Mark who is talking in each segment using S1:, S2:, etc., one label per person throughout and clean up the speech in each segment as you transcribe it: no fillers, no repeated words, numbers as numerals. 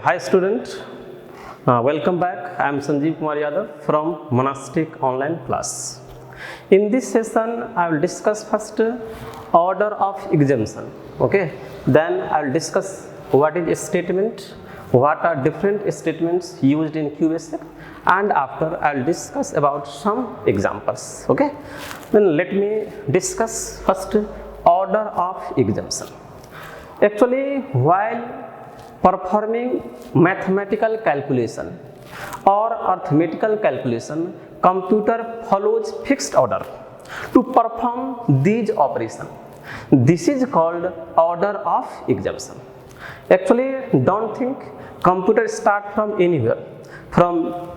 S1: Hi student, welcome back. I am Sanjeev Kumar Yadav from Monastic Online Class. In this session, I will discuss first order of exemption. Okay, then I will discuss what is a statement, what are different statements used in QBasic, and after I will discuss about some examples. Okay, then let me discuss first order of exemption. Actually, while performing mathematical calculation or arithmetical calculation, computer follows fixed order to perform these operations. This is called order of exemption. Actually, don't think computer start from anywhere, from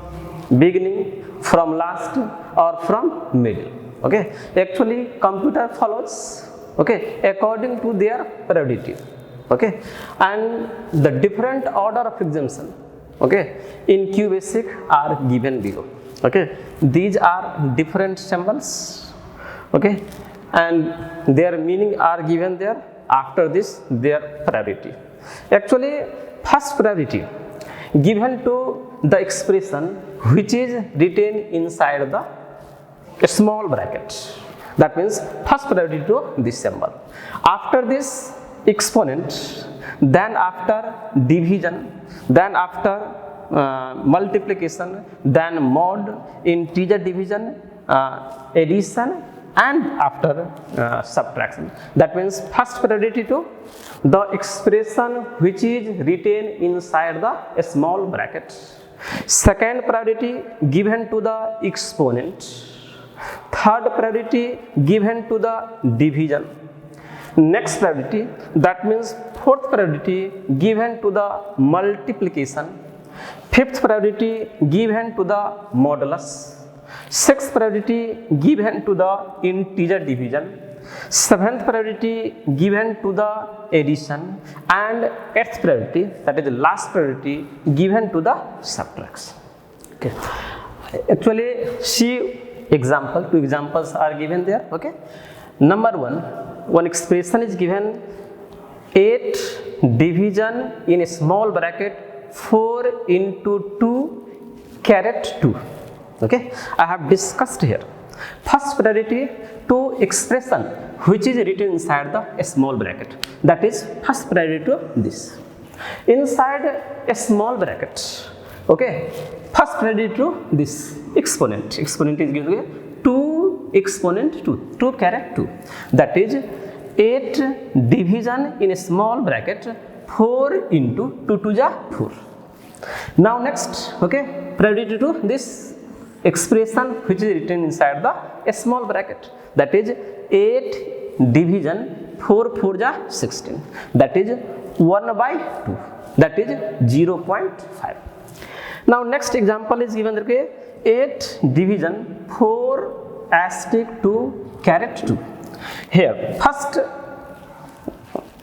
S1: beginning, from last, or from middle. Okay, actually computer follows according to their priority. Okay, and the different order of exemption in QBasic are given below. Okay, these are different symbols, and their meaning are given there. After this, their priority. Actually, first priority given to the expression which is written inside the small bracket. That means first priority to this symbol. After this, exponent, then after division, then after multiplication, then mod, integer division, addition, and after subtraction. That means first priority to the expression which is written inside the small bracket. Second priority given to the exponent. Third priority given to the division. Next priority, that means fourth priority given to the multiplication. Fifth priority given to the modulus. Sixth priority given to the integer division. Seventh priority given to the addition, and eighth priority, that is the last priority, given to the subtraction. Okay. Actually, see example. Two examples are given there. Okay. Number one expression is given 8 division in a small bracket 4 into 2 caret 2. Okay, I have discussed here. First priority to expression which is written inside the small bracket. That is first priority to this. Inside a small bracket. Okay, first priority to this exponent. Exponent is given 2 exponent 2 caret 2. That is 8 division in a small bracket 4 into 2 to the 4. Now next, priority to this expression which is written inside the small bracket. That is 8 division 4 4 the 16. That is 1 by 2. That is 0.5. Now next example is given 8 division 4 asterisk 2 caret 2. Here first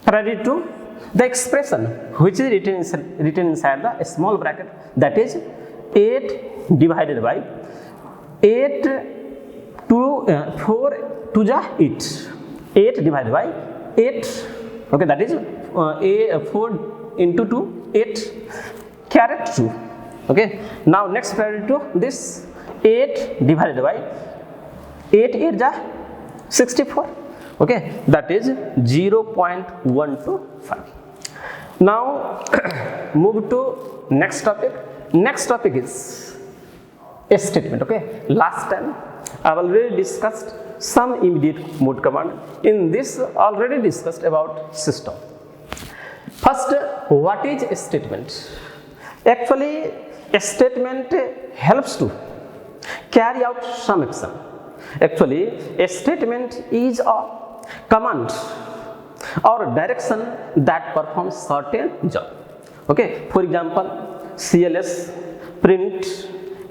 S1: priority to the expression which is written inside the small bracket. That is 8 divided by 8 to 4 to the 8. 8 divided by 8. Okay, that is 4 into 2 8 caret 2. Okay, now next priority to this 8 divided by 8 8 the 64. Okay, that is 0.125. Now move to next topic. Next topic is a statement. Okay, last time I have already discussed some immediate mode command. In this already discussed about system. First, what is a statement? Actually, a statement helps to carry out some action. Actually, a statement is a command or direction that performs certain job. Okay, for example, CLS, print,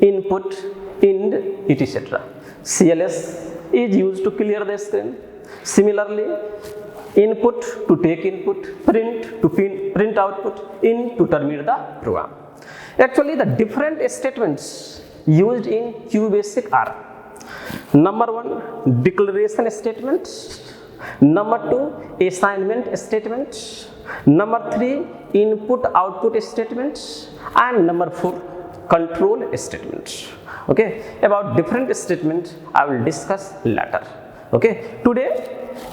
S1: input, ind, etc. CLS is used to clear the screen. Similarly, input to take input, print to print output, in to terminate the program. Actually, the different statements used in QBasic are: number one, declaration statement; number two, assignment statement; Number 3, input output statements, and number 4, control statements. Okay, about different statements I will discuss later. Okay, today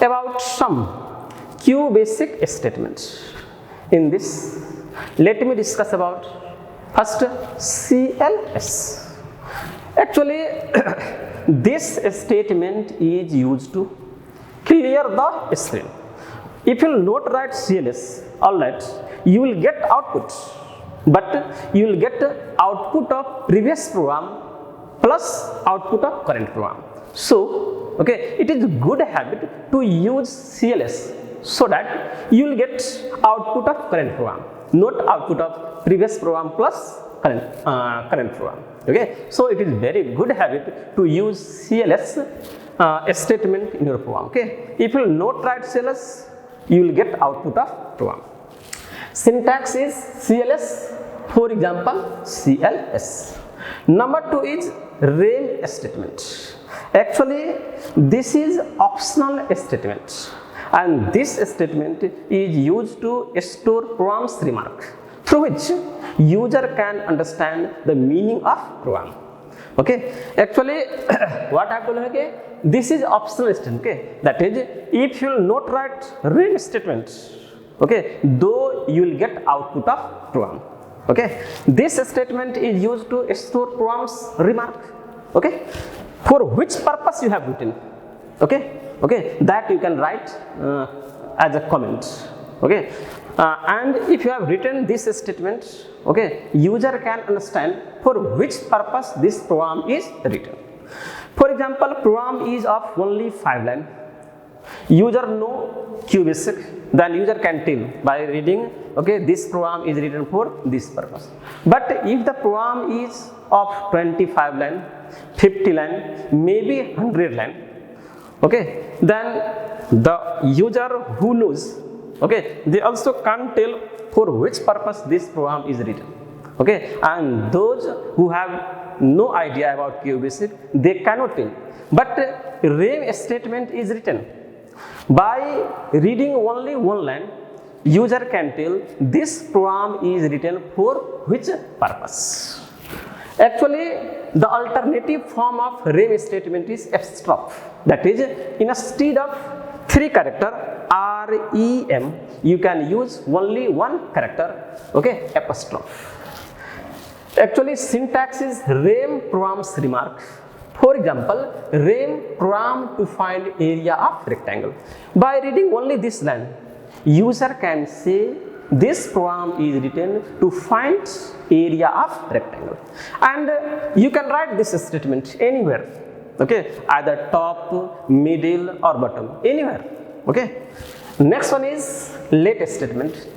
S1: about some QBasic statements. In this, let me discuss about first CLS. Actually, this statement is used to clear the screen. If you will not write CLS, alright, you will get output, but you will get output of previous program plus output of current program. So, okay, it is a good habit to use CLS so that you will get output of current program, not output of previous program plus current program. Okay, so it is very good habit to use CLS statement in your program. Okay, if you will not write CLS, you will get output of program. Syntax is CLS, for example CLS. Number 2 is REM statement. Actually, this is optional statement, and this statement is used to store program's remark, through which user can understand the meaning of program. Okay, actually what I have told you, okay, this is optional statement. Okay, that is, if you will not write REM statement, okay, though you will get output of program. Okay, this statement is used to store program's remark. Okay, for which purpose you have written. Okay, that you can write as a comment. Okay, and if you have written this statement, okay, user can understand for which purpose this program is written. For example, program is of only 5 lines. User know QBasic, then user can tell by reading, okay, this program is written for this purpose. But if the program is of 25 lines, 50 lines, maybe 100 lines, okay, then the user who knows, okay, they also can't tell for which purpose this program is written. Okay, and those who have no idea about QBasic, they cannot tell. But REM statement is written. By reading only one line, user can tell this program is written for which purpose. Actually, the alternative form of REM statement is apostrophe. That is, instead of 3 character REM, you can use only 1 character, okay, apostrophe. Actually, syntax is REM program's remark. For example, REM program to find area of rectangle. By reading only this line, user can say this program is written to find area of rectangle. And you can write this statement anywhere. Okay, either top, middle or bottom, anywhere. Okay. Next one is let statement.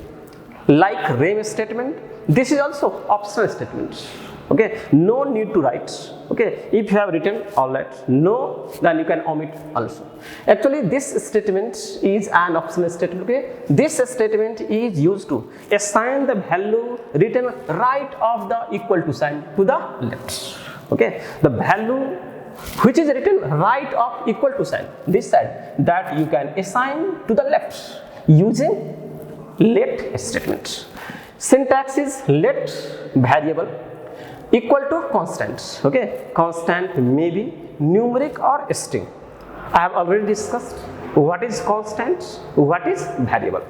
S1: Like REM statement, this is also optional statement. Okay, no need to write. Okay, if you have written, all right, no, then you can omit also. Actually, this statement is an optional statement. Okay, this statement is used to assign the value written right of the equal to sign to the left. Okay, the value which is written right of equal to sign, this side, that you can assign to the left using let statement. Syntax is let variable equal to constant. Okay, constant may be numeric or string. I have already discussed what is constant, what is variable.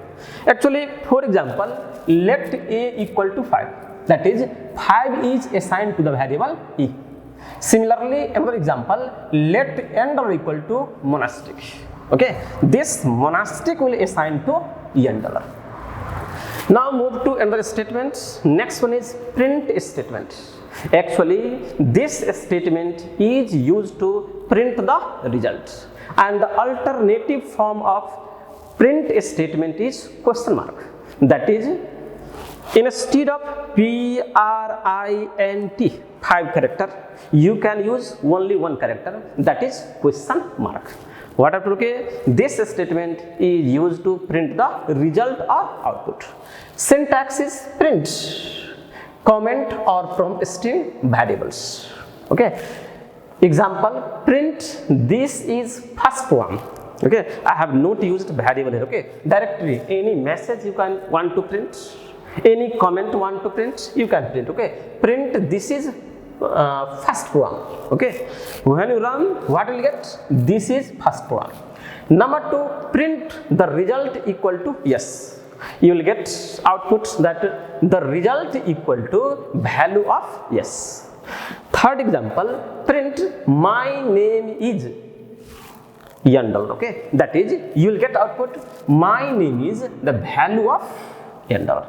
S1: Actually, for example, let a equal to 5. That is, 5 is assigned to the variable e. Similarly, another example, let n dollar equal to monastic. Okay, this monastic will assign to n dollar. Now move to another statement. Next one is print statement. Actually, this statement is used to print the result, and the alternative form of print statement is question mark. That is, instead of print 5 character, you can use only 1 character, that is question mark. What after, okay, this statement is used to print the result or output. Syntax is print, comment or prompt string variables. Okay, example, print this is first program. Okay, I have not used variable here. Okay, directory, any message you can want to print, any comment want to print, you can print. Okay, print, this is first program. Okay, when you run, what will get? This is first program. Number 2, print the result equal to yes. You will get output that the result equal to value of yes. Third example, print my name is Yandal. Okay, that is, you will get output my name is the value of Yandal.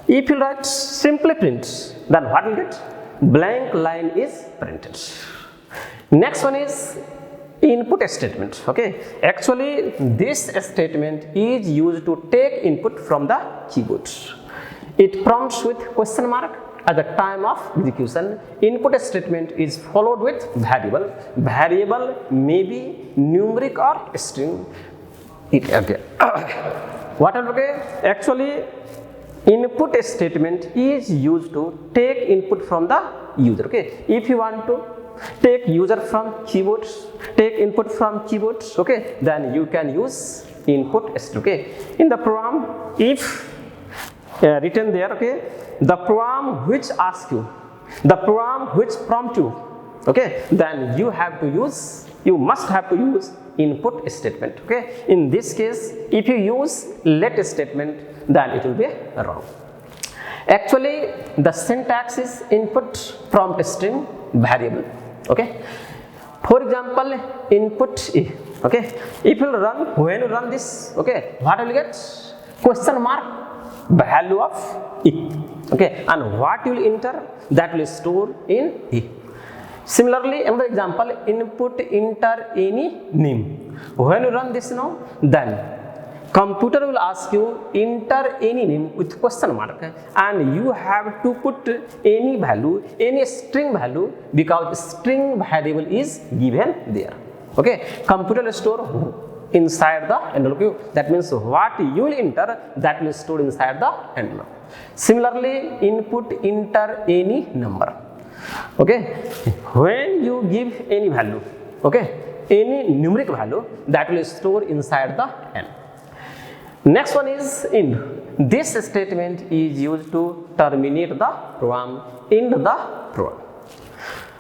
S1: If you write simply print, then what will get? Blank line is printed. Next one is input statement. Okay, actually this statement is used to take input from the keyboard. It prompts with question mark at the time of execution. Input statement is followed with variable. Variable may be numeric or string. It again. What are okay? Actually, input statement is used to take input from the user. Okay, if you want to take user from keyboards, take input from keyboards, okay, then you can use input string. Okay, in the program, if written there, okay, the program which asks you, the program which prompt you, okay, then you have to use, you must have to use input statement. Okay, in this case, if you use let statement, then it will be wrong. Actually, the syntax is input prompt string variable. Okay, for example, input e. Okay, if you run, when you run this, okay, what will you get? Question mark value of e. Okay, and what you will enter, that will store in e. Similarly, another example, input enter any name. When you run this now, then computer will ask you enter any name with question mark, and you have to put any value, any string value, because string variable is given there. Okay, computer will store inside the envelope. That means what you will enter, that will store inside the envelope. Similarly, input enter any number. Okay, when you give any value, okay, any numeric value, that will store inside the n. Next one is end. This statement is used to terminate the program, end the program.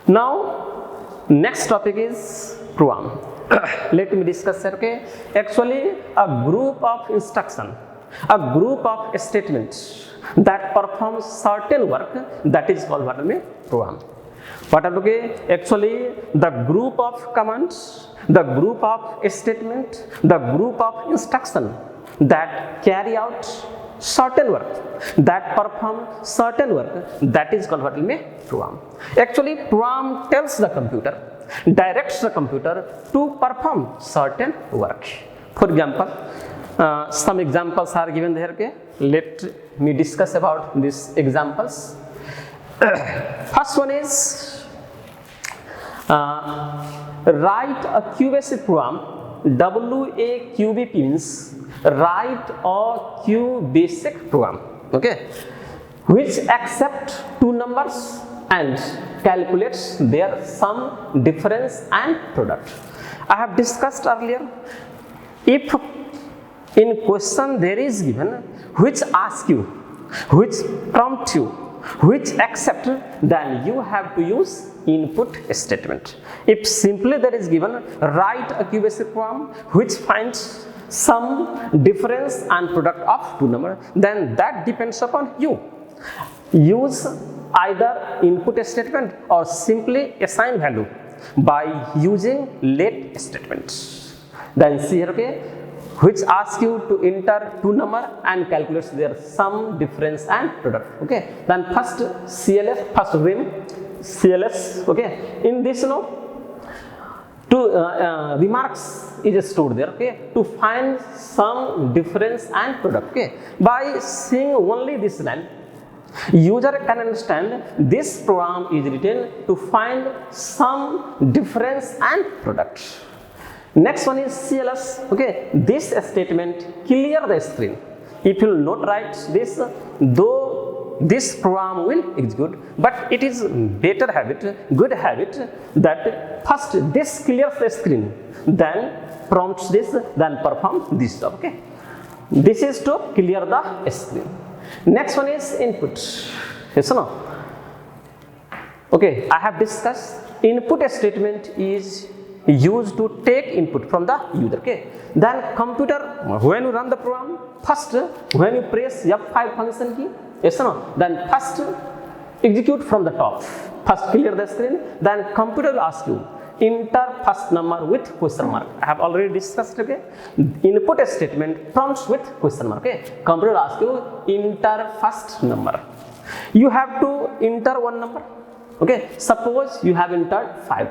S1: Now, next topic is program. Let me discuss that. Okay, actually a group of instruction, a group of statements that performs certain work, that is called what I program. What are okay? Actually, the group of commands, the group of statement, the group of instruction that carry out certain work, that perform certain work, that is called what we program. Actually, program tells the computer, directs the computer to perform certain work. For example, some examples are given there. Okay, let me discuss about these examples. First one is write a QBasic program. WAQBP means write a QBasic program, okay, which accepts two numbers and calculates their sum, difference and product. I have discussed earlier, if in question there is given which ask you, which prompt you, which accept, then you have to use input statement. If simply there is given write a QBasic program which finds sum, difference and product of two numbers, then that depends upon you. Use either input statement or simply assign value by using let statements. Then see here, okay, which asks you to enter two number and calculates their sum, difference and product. Okay, then first CLS, first rim CLS. Okay, in this two remarks is stored there. Okay, to find sum, difference and product. Okay, by seeing only this line, user can understand this program is written to find sum, difference and product. Next one is CLS. Okay, this statement clear the screen. If you will not write this, though this program will execute, but it is better habit, good habit, that first this clears the screen, then prompts this, then perform this job. Okay, this is to clear the screen. Next one is input. Yes or no? Okay, I have discussed input statement is used to take input from the user. Okay, then computer, when you run the program, first when you press F5 function key, yes or no, then first execute from the top, first clear the screen, then computer will ask you enter first number with question mark. I have already discussed. Okay, input statement prompts with question mark. Okay, computer will ask you enter first number. You have to enter one number. Okay, suppose you have entered 5,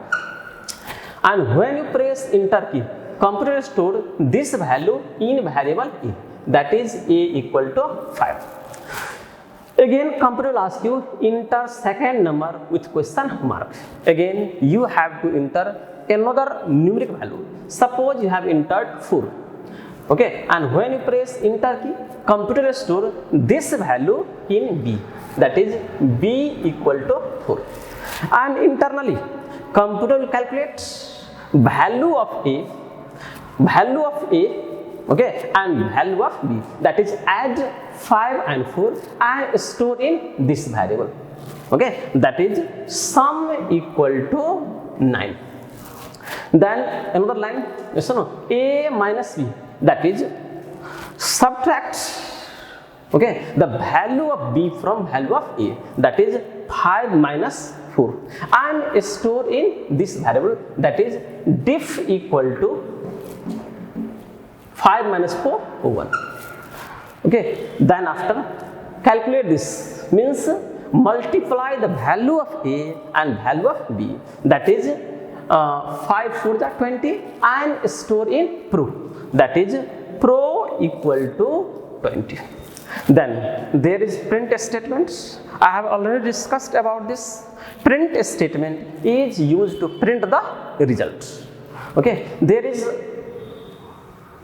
S1: and when you press enter key, computer store this value in variable a, that is a equal to 5. Again, computer will ask you enter second number with question mark. Again, you have to enter another numeric value. Suppose you have entered 4. Okay, and when you press enter key, computer will store this value in b, that is b equal to 4. And internally, computer will calculate value of a, okay, and value of b, that is add 5 and 4 and store in this variable. Okay, that is sum equal to 9. Then another line, yes or no, a minus b, that is subtract, okay, the value of b from value of a, that is 5 minus 4, and store in this variable, that is diff equal to 5 minus 4 1. Okay, then after calculate this, means multiply the value of a and value of b, that is 5 4 is 20, and store in pro, that is pro equal to 20. Then there is print statements. I have already discussed about this. Print statement is used to print the results. Okay, there is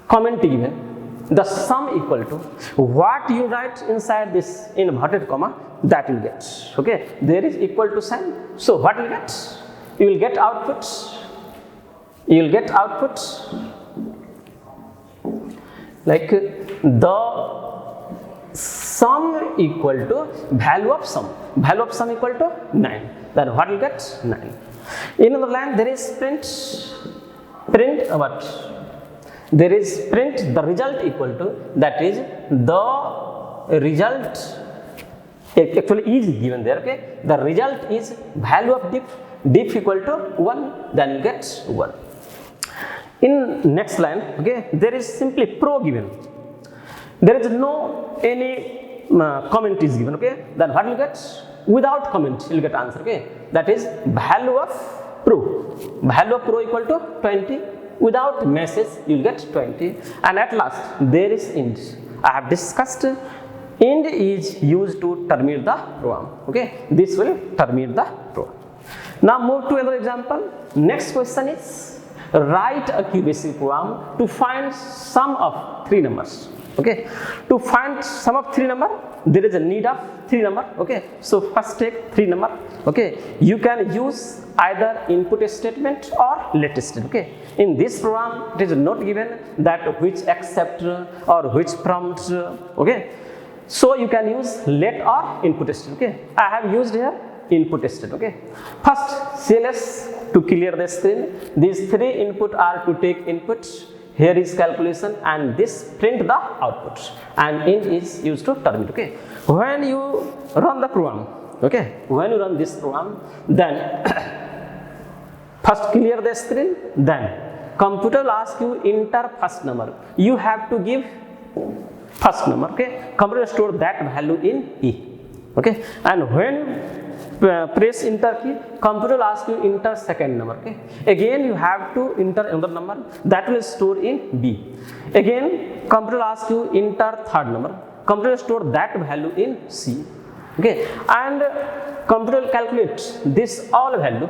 S1: comment given, the sum equal to what you write inside this inverted comma, that you will get. Okay, there is equal to sign, so what you will get? You will get output. You will get output like the sum equal to value of sum. Value of sum equal to 9. Then what will get? 9. In another line, there is print what? There is print the result equal to, that is the result actually is given there. Okay, the result is value of diff equal to 1, then you get 1. In next line, okay, there is simply pro given. There is no any comment is given. Okay, then what you get? Without comment you will get answer. Okay, that is value of pro. Value of pro equal to 20. Without message you will get 20. And at last there is int. I have discussed int is used to terminate the program. Okay, this will terminate the program. Now move to another example. Next question is write a QBasic program to find sum of 3 numbers. Okay, to find sum of 3 number, there is a need of 3 number. Okay, so first take 3 number. Okay, you can use either input statement or let statement. Okay, in this program it is not given that which accept or which prompt. Okay, so you can use let or input statement. Okay, I have used here input statement. Okay, first CLS to clear the screen, these 3 input are to take input. Here is calculation, and this print the output, and int is used to terminate. Okay, when you run the program, okay, when you run this program, then first clear the screen, then computer will ask you enter first number. You have to give first number. Okay, computer will store that value in e. Okay, and when press enter key, computer will ask you enter second number. Okay, again you have to enter another number, that will store in b. Again computer will ask you enter third number, computer will store that value in c. Okay, and computer will calculate this all value,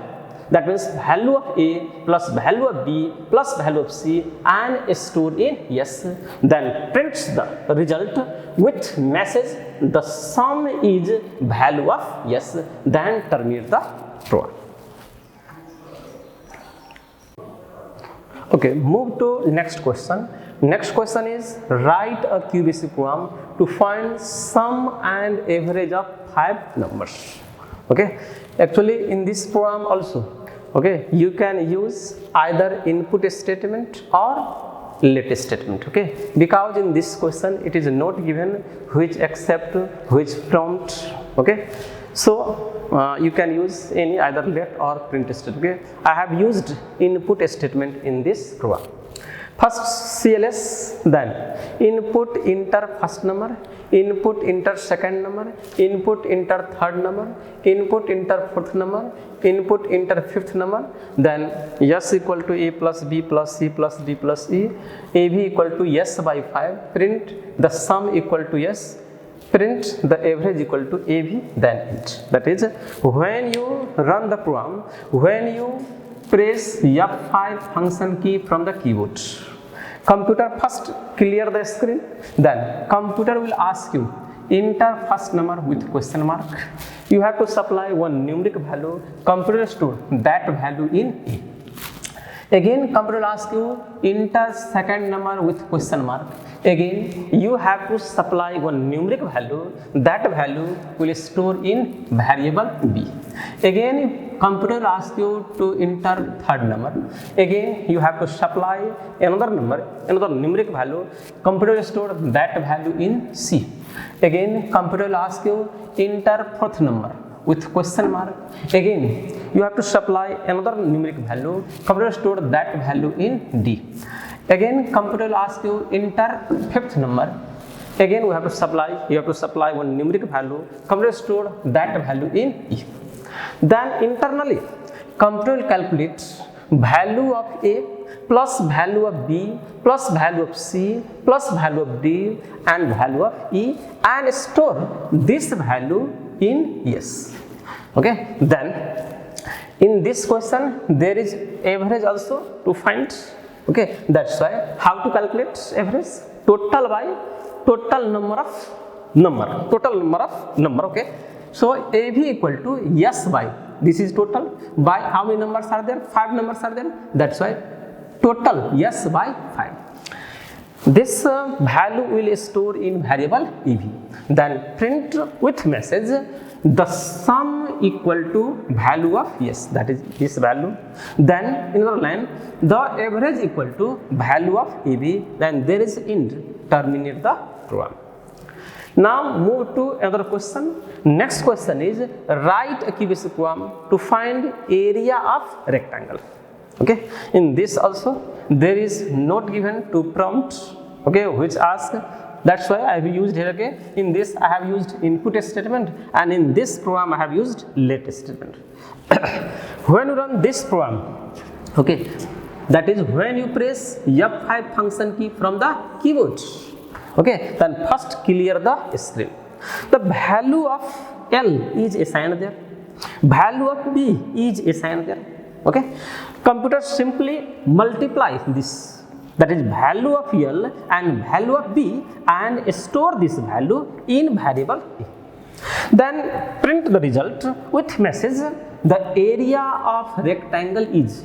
S1: That means value of A plus value of B plus value of C and store in yes. Then prints the result with message the sum is value of yes. Then terminate the program. Okay, move to next question. Next question is write a QBC program to find sum and average of 5 numbers. Okay, actually in this program also, okay, you can use either input statement or let statement. Okay, because in this question it is not given which accept, which prompt. Okay, so you can use any either let or print statement. Okay, I have used input statement in this program. First CLS, then input enter first number, input enter second number, input enter third number, input enter fourth number, input enter fifth number, then yes equal to A plus B plus C plus D plus E, AB equal to yes by 5, print the sum equal to yes, print the average equal to AB, then int. That is, when you run the program, when you press F5 function key from the keyboard, computer first clear the screen, then computer will ask you enter first number with question mark. You have to supply one numeric value, computer store that value in A. Again computer will ask you enter second number with question mark. Again you have to supply one numeric value, that value will store in variable B. Again computer will ask you to enter third number. Again you have to supply another number, another numeric value, computer will store that value in C. Again computer will ask you enter fourth number with question mark. Again you have to supply another numeric value, computer will store that value in D. Again computer will ask you enter fifth number. Again you have to supply one numeric value, computer will store that value in E. Then internally computer will calculate value of A plus value of B plus value of C plus value of D and value of E and store this value in yes. Okay, then in this question there is average also to find. Okay, that's why how to calculate average? Total by total number of number. Okay, so AB equal to yes by, this is total, by how many numbers are there? 5 numbers are there. That's why total yes by 5. This value will store in variable EB. Then print with message the sum equal to value of yes, that is this value. Then in another line the average equal to value of EB. Then there is int, terminate the program. Now move to another question. Next question is write a QBC program to find area of rectangle. Okay, in this also there is not given to prompt, okay, which ask. That's why I have used here. Okay, in this I have used input statement, and in this program I have used let statement. When you run this program, okay, that is when you press F5 function key from the keyboard. Okay, then first clear the screen. The value of L is assigned there, value of B is assigned there. Okay, computer simply multiply this, that is value of L and value of B, and store this value in variable A. Then print the result with message the area of rectangle is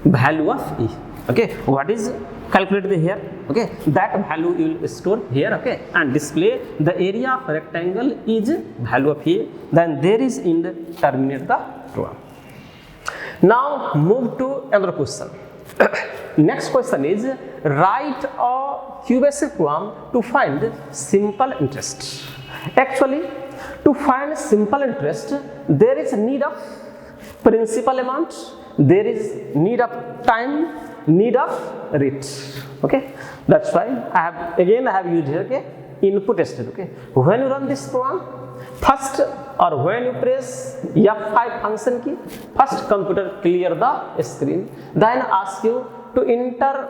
S1: value of A. Okay, what is calculated here? Okay, that value you will store here. Okay, and display the area of rectangle is value of A. Then there is in the terminate the program. Now move to another question. Next question is write a QBC program to find simple interest. Actually, to find simple interest there is need of principal amount, there is need of time, need of rate. Okay, that's why I have used here, okay, input statement. Okay, when you run this program, first or when you press F5 function key, first computer clear the screen, then ask you to enter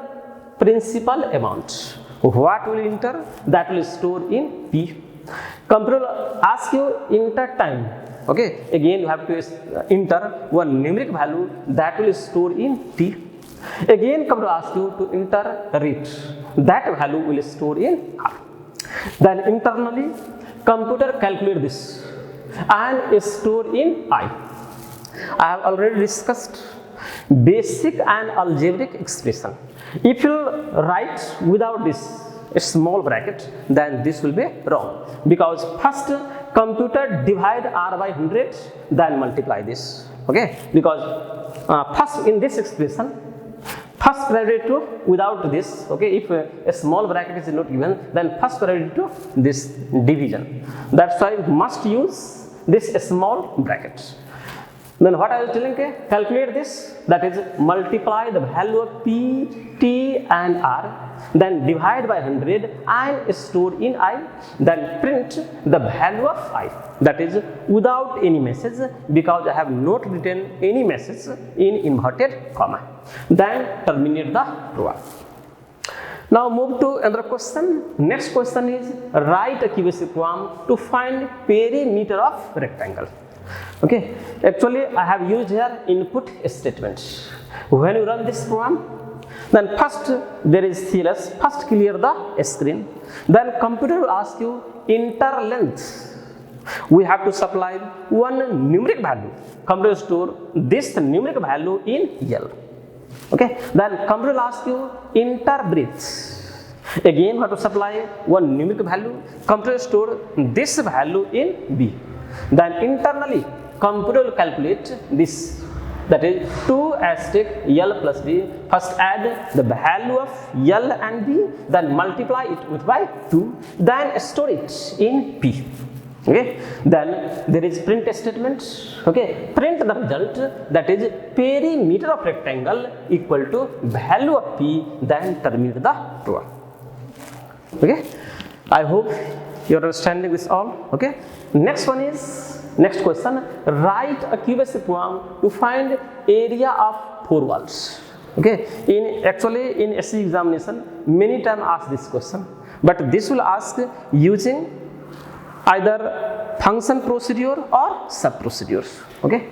S1: principal amount. What will enter? That will store in P. Computer will ask you enter time, Okay, again you have to enter one numeric value that will store in T. Again come to ask you to enter read, that value will store in R. Then internally computer calculate this and store in I have already discussed basic and algebraic expression. If you write without this a small bracket, then this will be wrong, because first computer divide R by 100, then multiply this. Okay, because first in this expression, first priority to without this. Okay, if a small bracket is not given, then first priority to this division. That's why must use this small bracket. Then what I was telling you, calculate this, that is multiply the value of P, T and R, then divide by 100 and store in I, then print the value of I, that is without any message, because I have not written any message in inverted comma. Then terminate the program. Now move to another question. Next question is write a QBasic program to find perimeter of rectangle. Okay, actually I have used here input statement. When you run this program, then first there is CLS, first clear the screen, then computer will ask you enter length. We have to supply one numeric value. Computer will store this numeric value in L. Okay, then computer will ask you enter breadth. Again we have to supply one numeric value. Computer will store this value in B. Then internally computer will calculate this, that is 2 asterisk L plus B. First add the value of L and B, then multiply it with by 2, then store it in P. Okay, then there is print statement. Okay, print the result, that is perimeter of rectangle equal to value of P, then terminate the program. Okay, I hope you are understanding this all. Okay, next one is, next question, write a QBasic program to find area of 4 walls. Okay, actually in SC examination many times ask this question, but this will ask using either function procedure or sub procedures. Okay,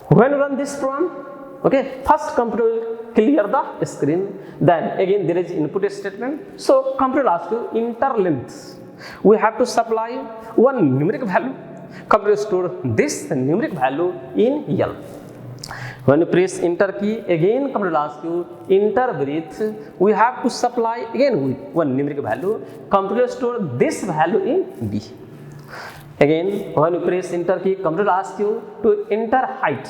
S1: when you run this program, okay, first computer will clear the screen, then again there is input statement. So computer will ask you enter length. We have to supply one numeric value. Computer store this numeric value in L. When you press enter key, again computer will ask you enter breadth. We have to supply again one numeric value. Computer store this value in B. Again when you press enter key, computer will ask you to enter height.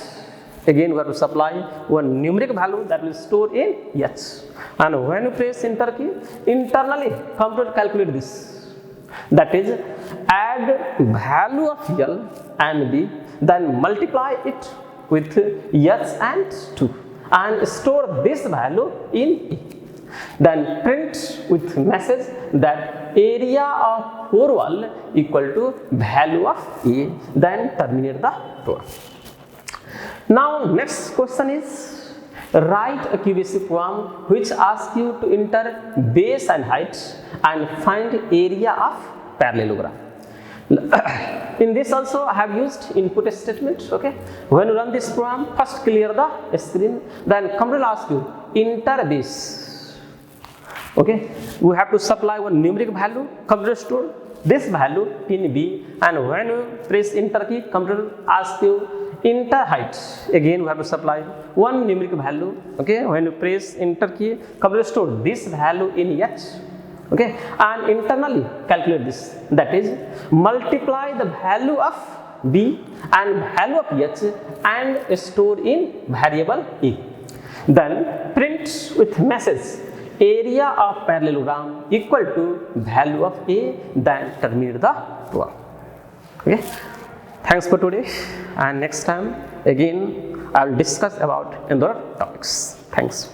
S1: Again we have to supply one numeric value that will store in H. And when you press enter key, internally computer calculate this, that is add value of L and B, then multiply it with H and 2 and store this value in E. Then print with message that area of 4 wall equal to value of A, then terminate the program. Now next question is write a QBasic program which asks you to enter base and height and find area of parallelogram. In this also I have used input statement. Okay, when you run this program, first clear the screen, then computer will ask you enter base. Okay, we have to supply one numeric value. Computer store this value in B, and when you press enter key, computer asks you enter height. Again we have to supply one numeric value. Okay, when you press enter key, computer store this value in H. Okay, and internally calculate this, that is multiply the value of B and value of H and store in variable A. Then print with message area of parallelogram equal to value of A, then terminate the program. Okay, thanks for today, and next time again I will discuss about other topics. Thanks.